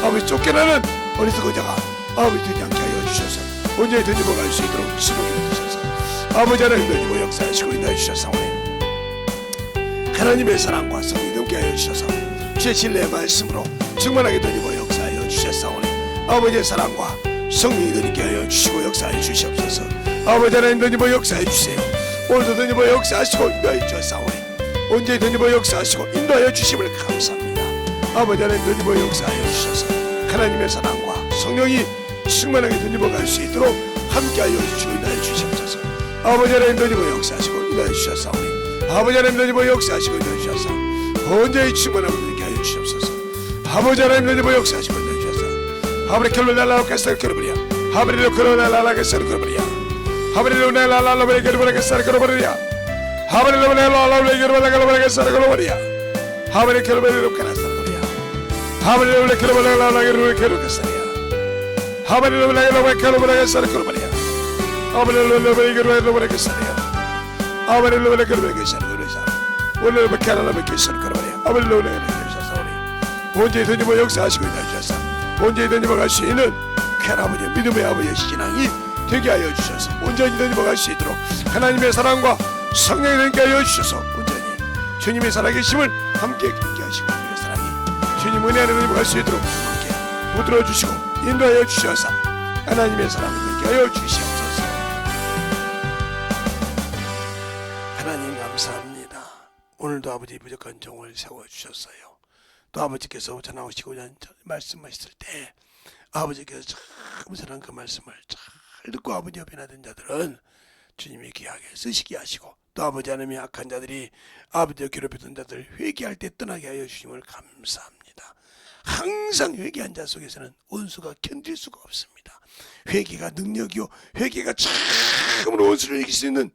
아버지 쫓겨나는 어리석은 자가 아버지 되지 않게 하여 주셔서 언제 던지고 갈 수 있도록 지목해 주셔서 아버지 하나님 던지고 역사하시고 인도해 주셔서 하나님의 사랑과 성령이 넘게 하여 주셔서 주의 진리의 말씀으로 충만하게 던지고 역사하여 주셨사오니 아버지의 사랑과 성령이 던지게 하여 주시고 역사하여 주시옵소서. 아버지 하나님 던지고 역사해 주세요. 오늘도 던지고 역사하시고 인도하여 주셨사오니 언제 던지고 역사하시고 인도하여 주심을 감사합니다. 아버지 하나님 던지고 역사하여 주셔서 하나님의 사랑과 성령이 충만하게 던지고 갈 수 있도록 함께하여 주시고 인도하여 주시옵소서. 아버지 하나님 던지고 역사하시고 인도하여 주셨사오니 아버지 하나님 던지고 역사하시고 인도하여 주셔서 언제의 충만함을 느끼게 하여 주시옵소서. 아버지 하나님 던지고 역사하시고 인도하여 주셔서 아버지 결론 날라오겠어요 그러버려 아버지로 결론 날라오겠어요 그러버려 아버지로 날라오겠어요 그러버려 아버지로 날라오겠어요 그러버려 아버지 결론으로 가나서 그러버려 아버지로 결론을 가나서 아버지로 날라오겠어요 그러버려 아버지로 날라오겠어요 아버지로 날라오겠어요 오늘 백화라는 백기스를 걸어버려 아버지로 내려주셔서 언제 던지고 역사하시고 있나주셔서 언제 던지고 갈 수 있는 큰아버지의 믿음의 아버지의 신앙이 되게 하여 주셔서 온전히 던지고 갈 수 있도록 하나님의 사랑과 성령이 되게 하여 주셔서 온전히 주님의 살아계심을 함께 경계 하시고 주님의 사랑이 주님 은혜 안에 던지고 갈 수 있도록 함께 붙들어 주시고 인도하여 주셔서 하나님의 사랑을 되게 하여 주시옵소서. 하나님 감사합니다. 오늘도 아버지 부족한 종을 세워주셨어요. 또 아버지께서 전하시고자 말씀하셨을 때 아버지께서 참 선한 그 말씀을 잘 듣고 아버지 옆에 나던 자들은 주님이 귀하게 쓰시게 하시고 또 아버지 하나님의 악한 자들이 아버지를 괴롭혔던 자들 회개할 때 떠나게 하여 주심을 감사합니다. 항상 회개한 자 속에서는 원수가 견딜 수가 없습니다. 회개가 능력이요 회개가 참으로 원수를 이길 수 있는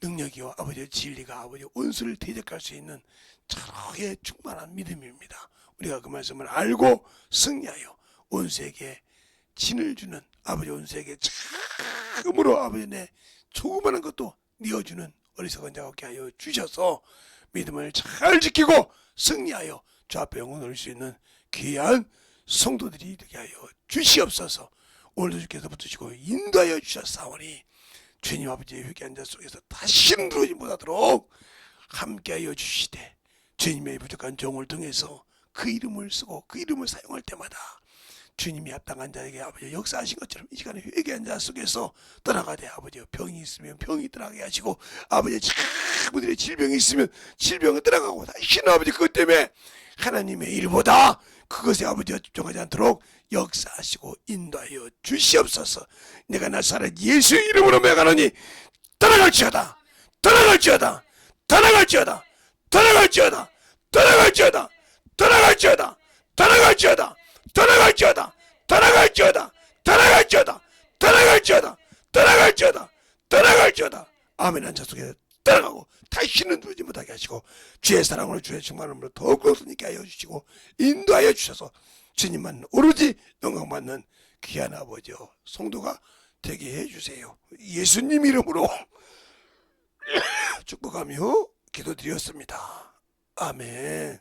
능력이요 아버지의 진리가 아버지 원수를 대적할 수 있는 철학의 충만한 믿음입니다. 우리가 그 말씀을 알고 승리하여 원수에게 진을 주는 아버지 원수에게 참으로 아버지 내 조그마한 것도 뉘어주는 어리석은 자가 없게 하여 주셔서 믿음을 잘 지키고 승리하여 주 앞에 영원히 올 수 있는 귀한 성도들이 되게 하여 주시옵소서. 오늘도 주께서 붙으시고 인도하여 주셨사오니 주님 아버지의 회개한 자 속에서 다시는 누르지 못하도록 함께하여 주시되 주님의 부족한 종을 통해서 그 이름을 쓰고 그 이름을 사용할 때마다 주님이 합당한 자에게 아버지 역사하신 것처럼 이 시간에 회개한 자 속에서 떠나가되 아버지 병이 있으면 병이 떠나게 하시고 아버지 그분들의 질병이 있으면 질병을 떠나가고 다시는 아버지 그것 때문에 하나님의 일보다 그것에 아버지가 집중하지 않도록 역사하시고 인도하여 주시옵소서. 내가 나사렛 예수의 이름으로 명하노니 떠나갈지어다 떠나갈지어다 떠나갈지어다 떠나갈지어다 떠나갈지어다 떠나갈지어다 떠나갈지어다 떠나갈지어다 떠나갈지어다 떠나갈지어다 떠나갈지어다 떠나갈지어다 떠나갈지어다 아멘. 한 자 속에 떠나가고 다시는 누지 못하게 하시고 주의 사랑으로 주의 충만함으로 더욱 공손있게 하여 주시고 인도하여 주셔서 주님만 오로지 영광 받는 귀한 아버지여 성도가 되게 해주세요. 예수님 이름으로 축복하며 기도드렸습니다. 아멘.